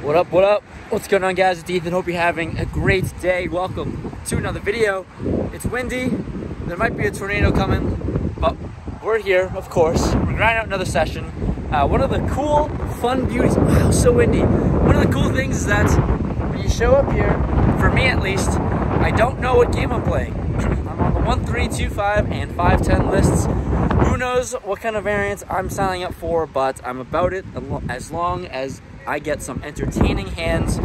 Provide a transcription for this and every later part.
What up, what up? What's going on, guys? It's Ethan. Hope you're having a great day. Welcome to another video. It's windy. There might be a tornado coming, but we're here, of course. We're grinding out another session. One of the cool, fun beauties, wow, so windy. One of the cool things is that when you show up here, for me at least, I don't know what game I'm playing. I'm on the 1, 3, 2, 5, and 5, 10 lists. Who knows what kind of variants I'm signing up for, but I'm about it as long as I get some entertaining hands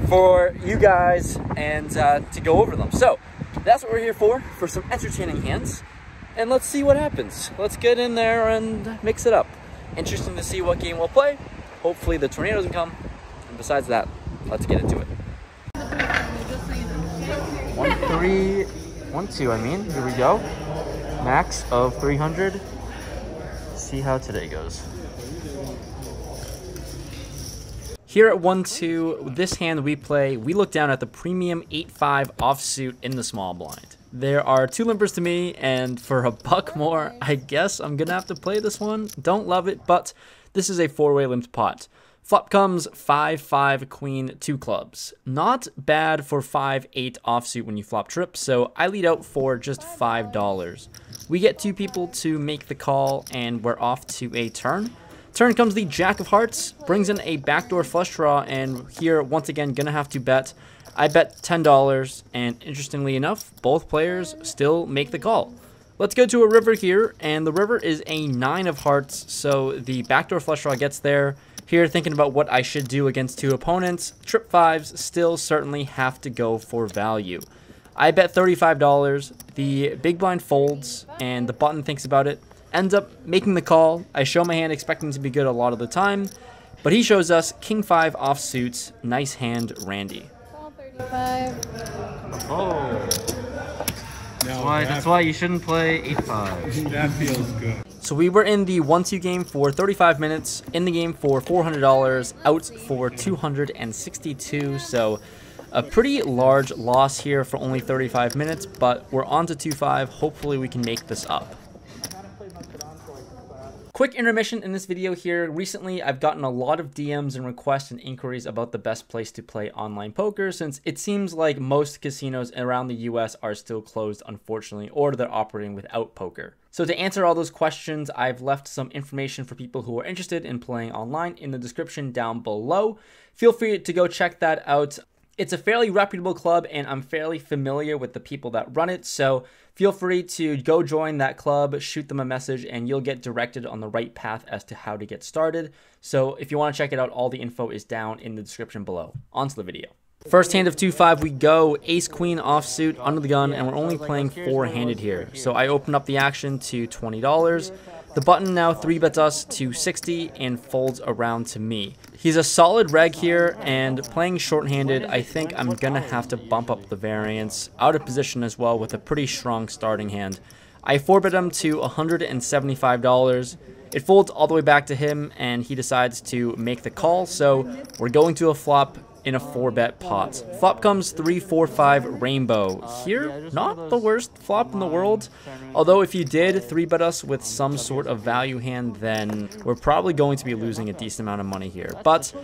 for you guys and to go over them. So that's what we're here for some entertaining hands. And let's see what happens. Let's get in there and mix it up. Interesting to see what game we'll play. Hopefully the tornado doesn't come. And besides that, let's get into it. 1, 3, 1, 2, I mean. Here we go. Max of 300. See how today goes. Here at 1-2, this hand we play, we look down at the premium 8-5 offsuit in the small blind. There are 2 limpers to me, and for $1 more, I guess I'm gonna have to play this one. Don't love it, but this is a 4-way limped pot. Flop comes 5-5 queen 2 clubs. Not bad for 5-8 offsuit when you flop trip, so I lead out for just $5. We get 2 people to make the call, and we're off to a turn. Turn comes the Jack of Hearts, brings in a backdoor flush draw, and here, once again, gonna have to bet. I bet $10, and interestingly enough, both players still make the call. Let's go to a river here, and the river is a 9 of hearts, so the backdoor flush draw gets there. Here, thinking about what I should do against 2 opponents, trip 5s still certainly have to go for value. I bet $35, the big blind folds, and the button thinks about it. Ends up making the call. I show my hand expecting to be good a lot of the time, but he shows us King 5 offsuit. Nice hand, Randy. 35. Oh. That's why you shouldn't play 8-5. That feels good. So we were in the 1-2 game for 35 minutes, in the game for $400, out for $262. So a pretty large loss here for only 35 minutes, but we're on to 2-5. Hopefully we can make this up. Quick intermission in this video here. Recently, I've gotten a lot of DMs and requests and inquiries about the best place to play online poker, since it seems like most casinos around the US are still closed, unfortunately, or they're operating without poker. So to answer all those questions, I've left some information for people who are interested in playing online in the description down below. Feel free to go check that out. It's a fairly reputable club, and I'm fairly familiar with the people that run it, so feel free to go join that club, shoot them a message, and you'll get directed on the right path as to how to get started. So if you want to check it out, all the info is down in the description below. On to the video. First hand of 2-5, we go ace-queen offsuit under the gun, and we're only playing 4-handed here. So I open up the action to $20. The button now 3-bets us to $60 and folds around to me. He's a solid reg here, and playing short-handed, I think I'm gonna have to bump up the variance. Out of position as well with a pretty strong starting hand. I 4-bet him to $175. It folds all the way back to him, and he decides to make the call, so we're going to a flop in a 4-bet pot. Flop comes 3, 4, 5 rainbow. Here, not the worst flop in the world. Although if you did 3-bet us with some sort of value hand, then we're probably going to be losing a decent amount of money here. But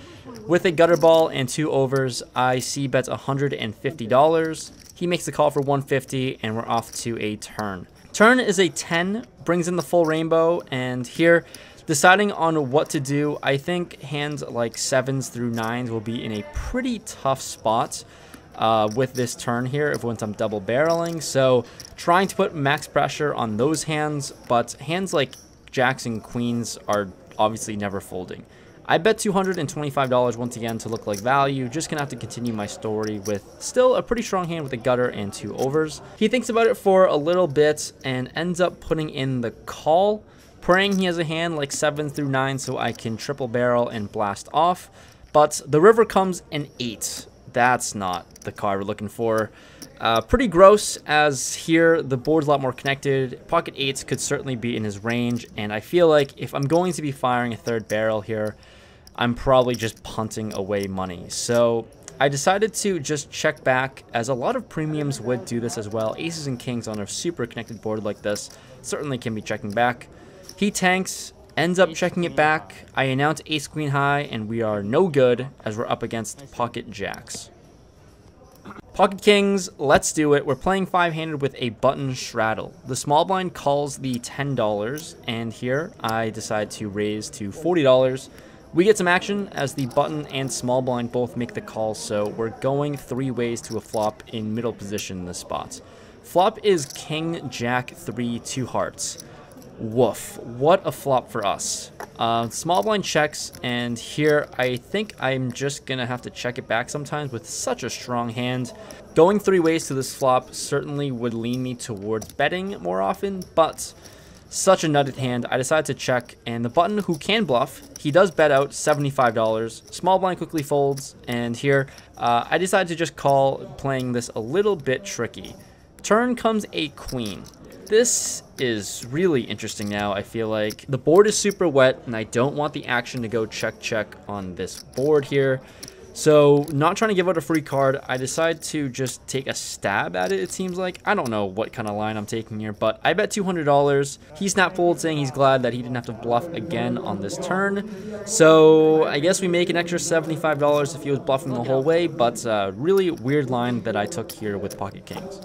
with a gutter ball and 2 overs, I see bets $150. He makes the call for $150, and we're off to a turn. Turn is a 10, brings in the full rainbow, and here, deciding on what to do, I think hands like 7s through 9s will be in a pretty tough spot with this turn here once I'm double barreling. So trying to put max pressure on those hands, but hands like jacks and queens are obviously never folding. I bet $225 once again to look like value. Just gonna have to continue my story with still a pretty strong hand with a gutter and 2 overs. He thinks about it for a little bit and ends up putting in the call, praying he has a hand like 7 through 9 so I can triple barrel and blast off. But the river comes an 8. That's not the card we're looking for. Pretty gross, as here the board's a lot more connected. Pocket 8s could certainly be in his range, and I feel like if I'm going to be firing a 3rd barrel here, I'm probably just punting away money. So I decided to just check back, as a lot of premiums would do this as well. Aces and kings on a super connected board like this certainly can be checking back. He tanks, ends up checking it back. I announce ace queen high, and we are no good as we're up against pocket jacks. Pocket kings, let's do it. We're playing 5-handed with a button straddle. The small blind calls the $10, and here I decide to raise to $40. We get some action as the button and small blind both make the call, so we're going 3 ways to a flop in middle position in this spot. Flop is king, jack, 3, 2 hearts. Woof, what a flop for us. Small blind checks, and here I think I'm just gonna have to check it back sometimes with such a strong hand. Going 3 ways to this flop certainly would lean me towards betting more often, but such a nutted hand, I decided to check, and the button, who can bluff, he does bet out $75. Small blind quickly folds, and here I decided to just call, playing this a little bit tricky. Turn comes a queen. This is really interesting now. I feel like the board is super wet, and I don't want the action to go check on this board here. So, not trying to give out a free card, I decide to just take a stab at it, it seems like. I don't know what kind of line I'm taking here, but I bet $200. He snap folds, saying he's glad that he didn't have to bluff again on this turn. So, I guess we make an extra $75 if he was bluffing the whole way, but really weird line that I took here with pocket kings.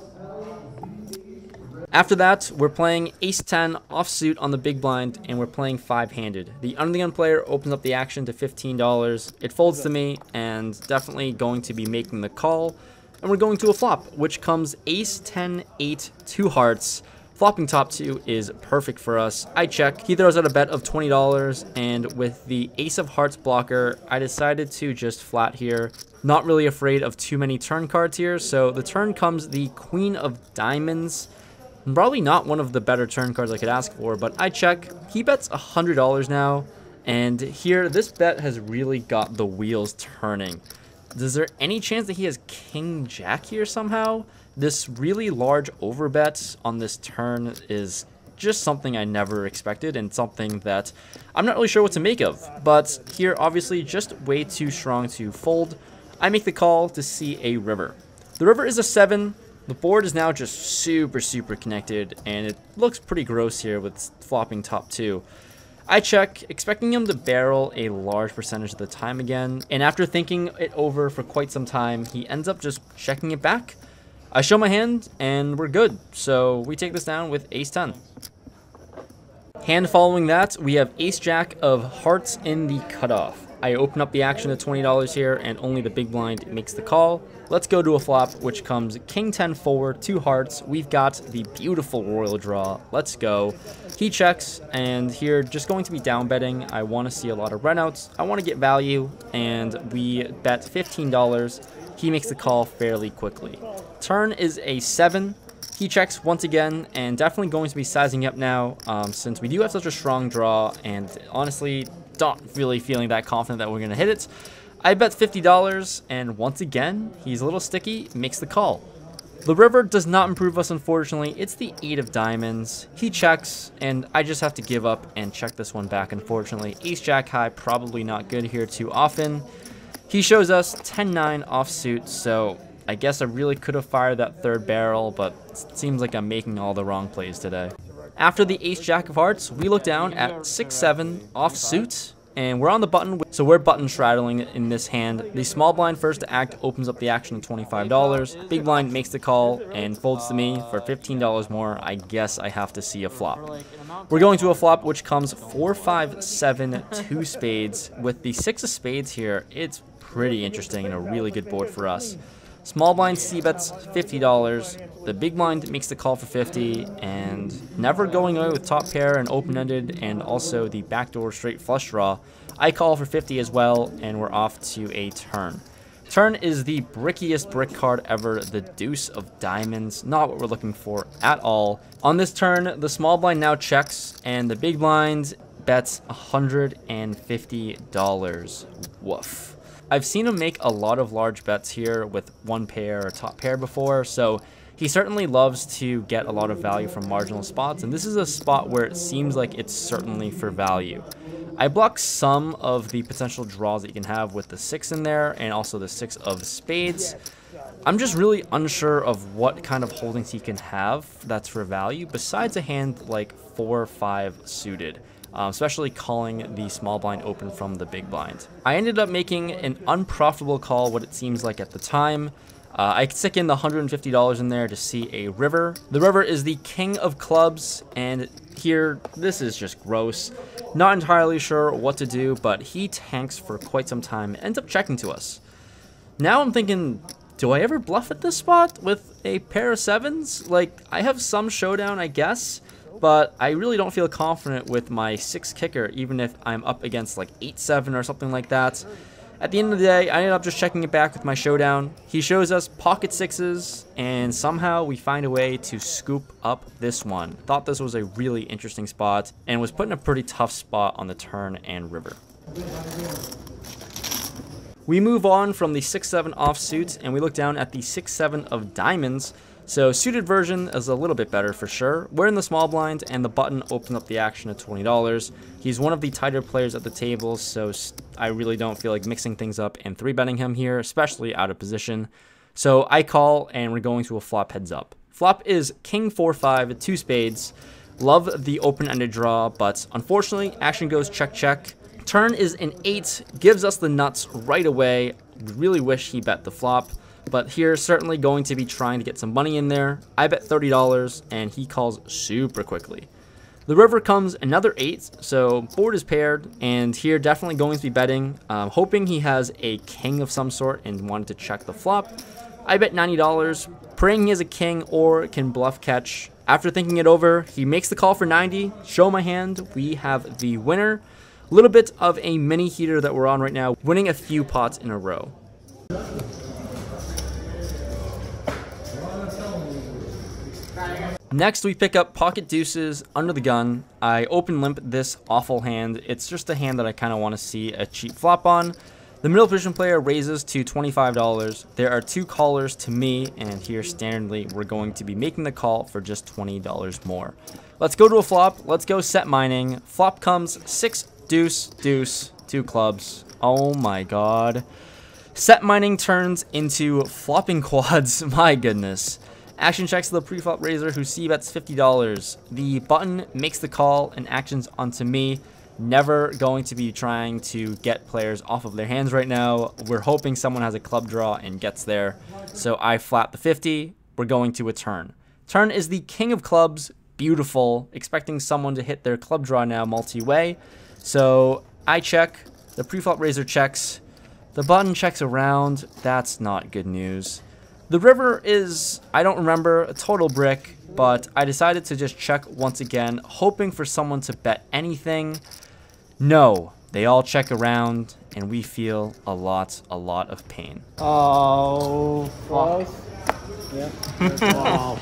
After that, we're playing ace-10 offsuit on the big blind, and we're playing 5-handed. The under the gun player opens up the action to $15. It folds to me, and definitely going to be making the call. And we're going to a flop, which comes ace-10, 8, 2 hearts. Flopping top 2 is perfect for us. I check. He throws out a bet of $20, and with the ace of hearts blocker, I decided to just flat here. Not really afraid of too many turn cards here, so the turn comes the queen of diamonds. Probably not one of the better turn cards I could ask for, but I check. He bets $100 now, and here, this bet has really got the wheels turning. Is there any chance that he has king jack here somehow? This really large overbet on this turn is just something I never expected, and something that I'm not really sure what to make of. But here, obviously, just way too strong to fold. I make the call to see a river. The river is a 7. The board is now just super connected, and it looks pretty gross here with flopping top 2. I check, expecting him to barrel a large percentage of the time again, and after thinking it over for quite some time, he ends up just checking it back. I show my hand, and we're good, so we take this down with ace-10. Hand following that, we have ace-jack of hearts in the cutoff. I open up the action to $20 here, and only the big blind makes the call. Let's go to a flop, which comes king 10 forward, 2 hearts. We've got the beautiful royal draw. Let's go. He checks, and here, just going to be down betting. I want to see a lot of runouts. I want to get value, and we bet $15. He makes the call fairly quickly. Turn is a 7. He checks once again, and definitely going to be sizing up now, since we do have such a strong draw, and honestly, not really feeling that confident that we're going to hit it. I bet $50, and once again, he's a little sticky, makes the call. The river does not improve us, unfortunately. It's the 8 of diamonds. He checks, and I just have to give up and check this one back, unfortunately. Ace-jack high, probably not good here too often. He shows us 10-9 offsuit, so I guess I really could have fired that third barrel, but it seems like I'm making all the wrong plays today. After the ace-jack of hearts, we look down at 6-7 offsuit, and we're on the button, so we're button straddling in this hand. The small blind first to act opens up the action to $25. Big blind makes the call and folds to me for $15 more. I guess I have to see a flop. We're going to a flop, which comes 4, 5, 7, 2 spades. With the 6 of spades here, it's pretty interesting and a really good board for us. Small blind c-bets $50. The big blind makes the call for $50, and never going away with top pair and open-ended, and also the backdoor straight flush draw. I call for $50 as well, and we're off to a turn. Turn is the brickiest brick card ever, the deuce of diamonds. Not what we're looking for at all. On this turn, the small blind now checks, and the big blind bets $150. Woof. I've seen him make a lot of large bets here with one pair or top pair before, so he certainly loves to get a lot of value from marginal spots, and this is a spot where it seems like it's certainly for value. I block some of the potential draws that you can have with the 6 in there, and also the 6 of spades. I'm just really unsure of what kind of holdings he can have that's for value, besides a hand like 4 or 5 suited. especially calling the small blind open from the big blind. I ended up making an unprofitable call, what it seems like at the time. I stick in the $150 in there to see a river. The river is the king of clubs, and here, this is just gross. Not entirely sure what to do, but he tanks for quite some time, ends up checking to us. Now I'm thinking, do I ever bluff at this spot with a pair of sevens? Like, I have some showdown, I guess, but I really don't feel confident with my 6 kicker, even if I'm up against like 8-7 or something like that. At the end of the day, I ended up just checking it back with my showdown. He shows us pocket 6s, and somehow we find a way to scoop up this one. Thought this was a really interesting spot, and was put in a pretty tough spot on the turn and river. We move on from the 6-7 offsuit, and we look down at the 6-7 of diamonds. So suited version is a little bit better for sure. We're in the small blind, and the button opens up the action at $20. He's one of the tighter players at the table, so I really don't feel like mixing things up and 3-betting him here, especially out of position. So I call, and we're going to a flop heads up. Flop is king 4-5, 2 spades. Love the open-ended draw, but unfortunately, action goes check check. Turn is an 8, gives us the nuts right away. Really wish he bet the flop. But here, certainly going to be trying to get some money in there. I bet $30, and he calls super quickly. The river comes another 8, so board is paired, and here definitely going to be betting. Hoping he has a king of some sort and wanted to check the flop. I bet $90, praying he has a king or can bluff catch. After thinking it over, he makes the call for 90. Show my hand, we have the winner. A little bit of a mini heater that we're on right now, winning a few pots in a row. Next, we pick up pocket deuces under the gun. I open limp this awful hand. It's just a hand that I kind of want to see a cheap flop on. The middle position player raises to $25. There are 2 callers to me, and here standardly we're going to be making the call for just $20 more. Let's go to a flop. Let's go set mining. Flop comes 6 deuce deuce, 2 clubs. Oh my god. Set mining turns into flopping quads. My goodness. Action checks the pre-flop raiser, who c-bets $50. The button makes the call and actions onto me. Never going to be trying to get players off of their hands right now. We're hoping someone has a club draw and gets there. So I flat the 50. We're going to a turn. Turn is the king of clubs. Beautiful. Expecting someone to hit their club draw now multi-way. So I check. The pre-flop raiser checks. The button checks around. That's not good news. The river is, I don't remember, a total brick, but I decided to just check once again, hoping for someone to bet anything. No, they all check around, and we feel a lot of pain. Oh, fuck. Yeah. Wow.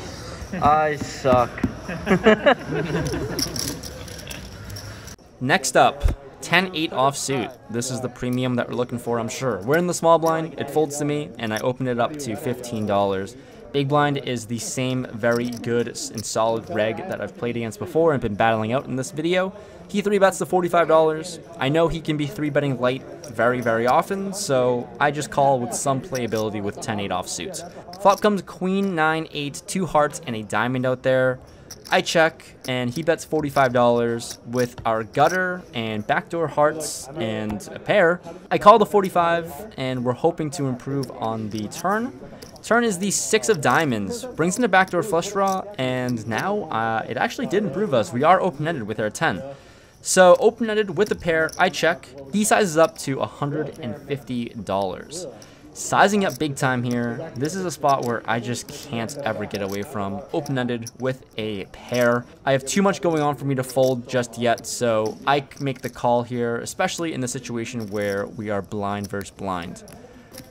I suck. Next up, 10-8 offsuit. This is the premium that we're looking for, I'm sure. We're in the small blind, it folds to me, and I open it up to $15. Big blind is the same very good and solid reg that I've played against before and been battling out in this video. He 3-bets to $45. I know he can be 3-betting light very often, so I just call with some playability with 10-8 offsuit. Flop comes queen 9-8, 2 hearts and a diamond out there. I check, and he bets $45 with our gutter and backdoor hearts and a pair. I call the 45, and we're hoping to improve on the turn. Turn is the 6 of diamonds, brings in a backdoor flush draw, and now it actually did improve us. We are open-ended with our 10. So open-ended with a pair, I check. He sizes up to $150. Sizing up big time here. This is a spot where I just can't ever get away from. Open-ended with a pair. I have too much going on for me to fold just yet, so I make the call here, especially in the situation where we are blind versus blind.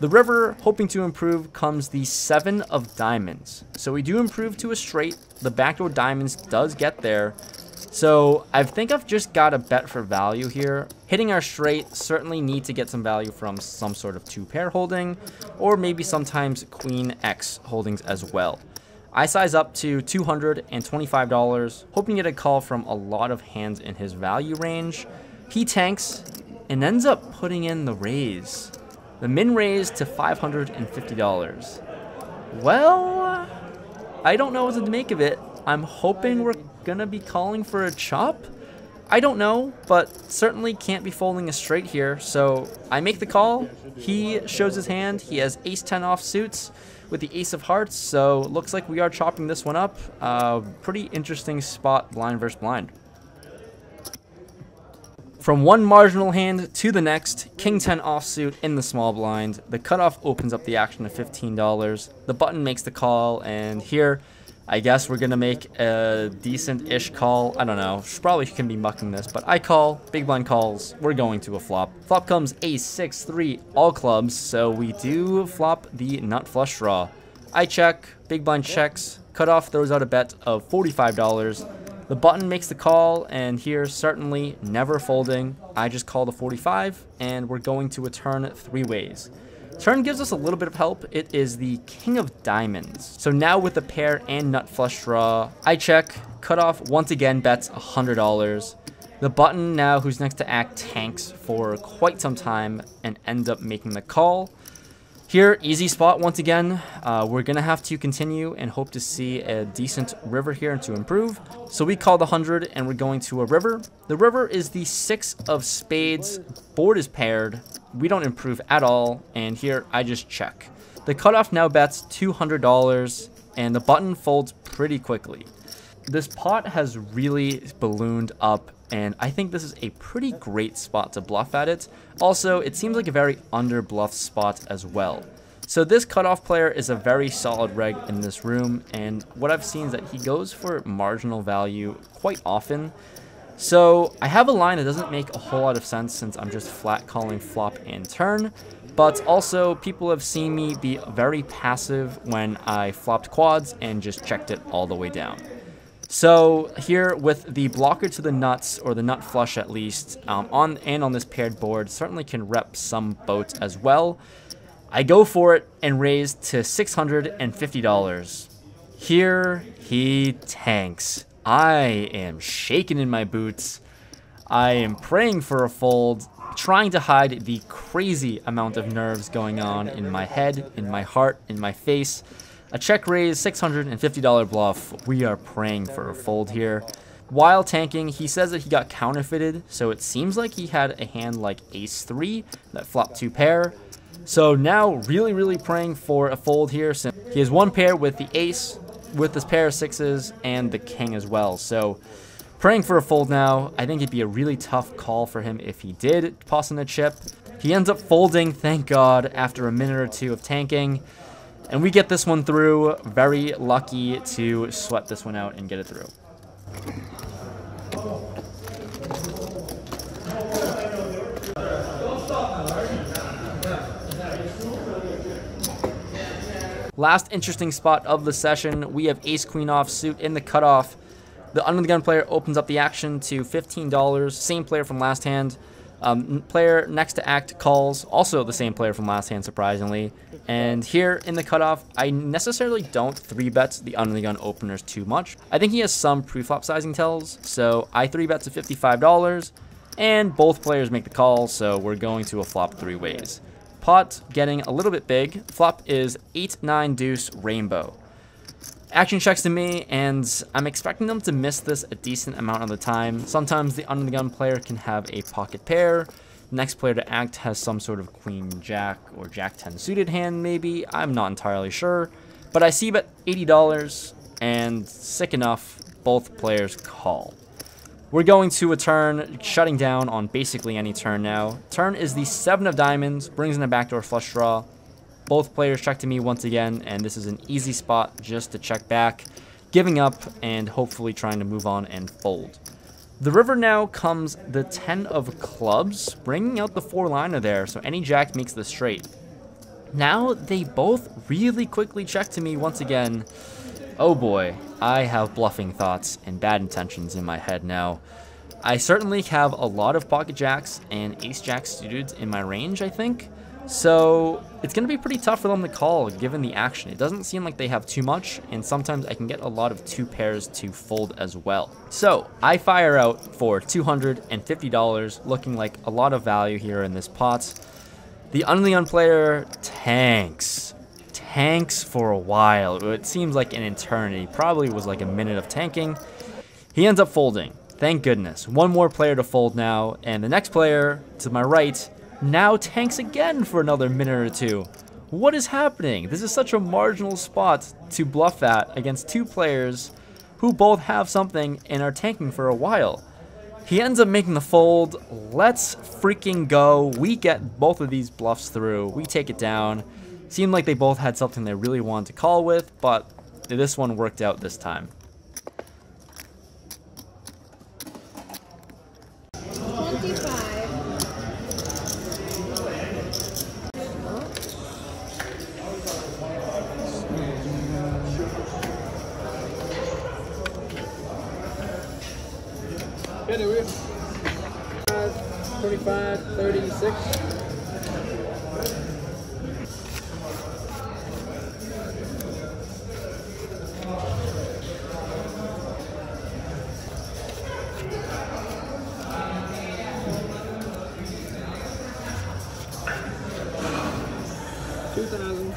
The river, hoping to improve, comes the 7 of diamonds. So we do improve to a straight. The backdoor diamonds does get there. So I think I've just got a bet for value here. Hitting our straight, certainly need to get some value from some sort of 2-pair holding, or maybe sometimes queen X holdings as well. I size up to $225, hoping to get a call from a lot of hands in his value range. He tanks and ends up putting in the raise. The min raise to $550. Well, I don't know what to make of it. I'm hoping we're gonna be calling for a chop. I don't know, but certainly can't be folding a straight here. So I make the call. He shows his hand. He has ace-10 offsuits with the ace of hearts. So looks like we are chopping this one up. Pretty interesting spot, blind versus blind. From one marginal hand to the next, king-10 offsuit in the small blind. The cutoff opens up the action to $15. The button makes the call, and here, I guess we're going to make a decent-ish call. I don't know. Probably can be mucking this, but I call. Big blind calls. We're going to a flop. Flop comes ace, 6, 3, all clubs, so we do flop the nut flush draw. I check. Big blind checks. Cutoff throws out a bet of $45. The button makes the call, and here, certainly never folding. I just call the 45, and we're going to a turn 3 ways. Turn gives us a little bit of help. It is the king of diamonds. So now with the pair and nut flush draw, I check. Cutoff once again bets $100. The button now, who's next to act, tanks for quite some time and ends up making the call. Here, easy spot once again. We're going to have to continue and hope to see a decent river here and to improve. So we call the 100 and we're going to a river. The river is the 6 of spades. Board is paired. We don't improve at all. And here, I just check. The cutoff now bets $200 and the button folds pretty quickly. This pot has really ballooned up, and I think this is a pretty great spot to bluff at it. Also, it seems like a very under-bluffed spot as well. So this cutoff player is a very solid reg in this room, and what I've seen is that he goes for marginal value quite often. So I have a line that doesn't make a whole lot of sense since I'm just flat calling flop and turn. But also, people have seen me be very passive when I flopped quads and just checked it all the way down. So here with the blocker to the nuts, or the nut flush at least, on this paired board, certainly can rep some boats as well. I go for it and raise to $650. Here he tanks. I am shaking in my boots. I am praying for a fold, trying to hide the crazy amount of nerves going on in my head, in my heart, in my face. A check raise, $650 bluff. We are praying for a fold here. While tanking, he says that he got counterfeited, so it seems like he had a hand like ace-3 that flopped 2 pair. So now really praying for a fold here, since he has 1 pair with the ace, with this pair of 6s, and the king as well. So praying for a fold now. I think it'd be a really tough call for him if he did toss in a chip. He ends up folding, thank God, after a minute or 2 of tanking. And we get this one through. Very lucky to sweat this one out and get it through. Last interesting spot of the session, we have ace-queen offsuit in the cutoff. The under the gun player opens up the action to $15. Same player from last hand. Player next to act calls, also the same player from last hand, surprisingly. And here in the cutoff, I necessarily don't 3-bet the under the gun openers too much. I think he has some pre-flop sizing tells, so I 3-bet to $55, and both players make the call, so we're going to a flop 3 ways. Pot getting a little bit big. Flop is 8-9 deuce rainbow. Action checks to me, and I'm expecting them to miss this a decent amount of the time. Sometimes the under the gun player can have a pocket pair. The next player to act has some sort of queen jack or jack 10 suited hand maybe. I'm not entirely sure. But I see bet $80, and sick enough, both players call. We're going to a turn, shutting down on basically any turn now. Turn is the 7 of diamonds, brings in a backdoor flush draw. Both players check to me once again, and this is an easy spot just to check back, giving up and hopefully trying to move on and fold. The river now comes the 10 of clubs, bringing out the 4-liner there, so any jack makes the straight. Now they both really quickly check to me once again. Oh boy, I have bluffing thoughts and bad intentions in my head now. I certainly have a lot of pocket jacks and ace jack suited in my range, I think. So it's going to be pretty tough for them to call given the action. It doesn't seem like they have too much, and sometimes I can get a lot of 2 pairs to fold as well. So I fire out for $250, looking like a lot of value here in this pot. The under the gun player tanks for a while. It seems like an eternity. Probably was like a minute of tanking. He ends up folding. Thank goodness. One more player to fold now, and the next player to my right now tanks again for another minute or two. What is happening? This is such a marginal spot to bluff at against two players who both have something and are tanking for a while. He ends up making the fold. Let's freaking go. We get both of these bluffs through. We take it down. Seemed like they both had something they really wanted to call with, but this one worked out this time. 25, 36. $2,000.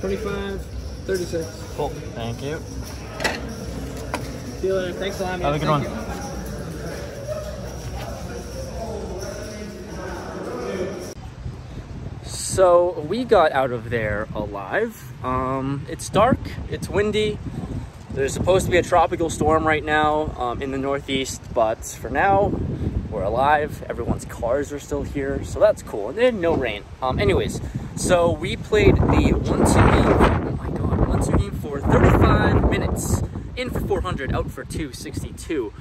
25, 36. Cool. Thank you. See you later. Thanks a lot, man. Have a good one. So we got out of there alive. It's dark, it's windy. There's supposed to be a tropical storm right now in the Northeast, but for now, we're alive. Everyone's cars are still here, so that's cool. And then no rain. Anyways, so we played the 1-2 game. Oh my god, 1-2 game for 35 minutes. In for 400, out for 262.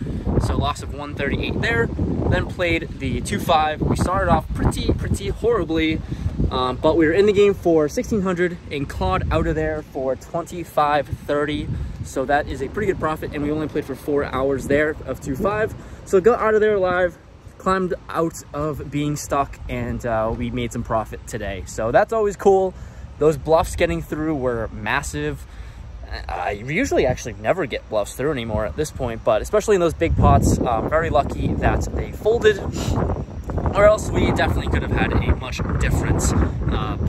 So loss of 138 there. Then played the 2-5. We started off pretty horribly, but we were in the game for 1600 and clawed out of there for 2530. So that is a pretty good profit, and we only played for 4 hours there of 2-5. So got out of there alive, climbed out of being stuck, and we made some profit today. So that's always cool. Those bluffs getting through were massive. I usually actually never get bluffs through anymore at this point, but especially in those big pots, very lucky that they folded, or else we definitely could have had a much different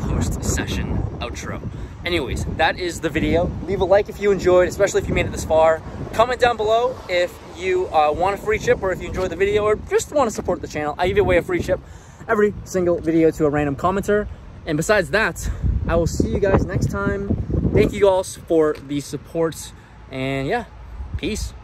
post-session outro. Anyways, that is the video. Leave a like if you enjoyed, especially if you made it this far. Comment down below if you want a free chip, or if you enjoyed the video, or just want to support the channel. I give away a free chip every single video to a random commenter. And besides that, I will see you guys neys time. Thank you all for the support, and yeah, peace.